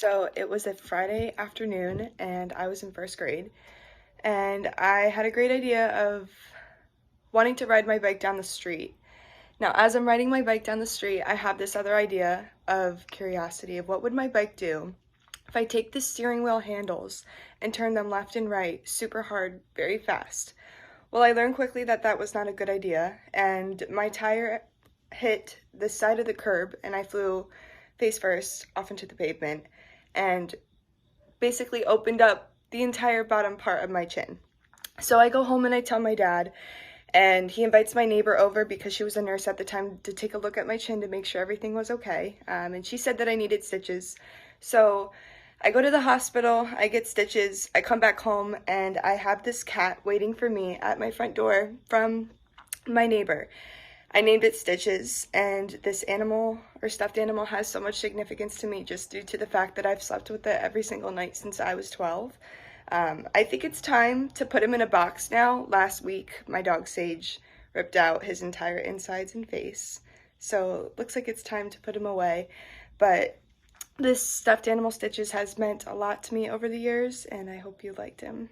So it was a Friday afternoon and I was in first grade and I had a great idea of wanting to ride my bike down the street. Now, as I'm riding my bike down the street, I have this other idea of curiosity of what would my bike do if I take the steering wheel handles and turn them left and right super hard, very fast. Well, I learned quickly that that was not a good idea, and my tire hit the side of the curb and I flew face first off into the pavement and basically opened up the entire bottom part of my chin. So I go home and I tell my dad, and he invites my neighbor over because she was a nurse at the time to take a look at my chin to make sure everything was okay. And she said that I needed stitches. So I go to the hospital, I get stitches, I come back home, and I have this cat waiting for me at my front door from my neighbor. I named it Stitches, and this animal or stuffed animal has so much significance to me just due to the fact that I've slept with it every single night since I was 12. I think it's time to put him in a box now. Last week, my dog Sage ripped out his entire insides and face, so it looks like it's time to put him away. But this stuffed animal Stitches has meant a lot to me over the years, and I hope you liked him.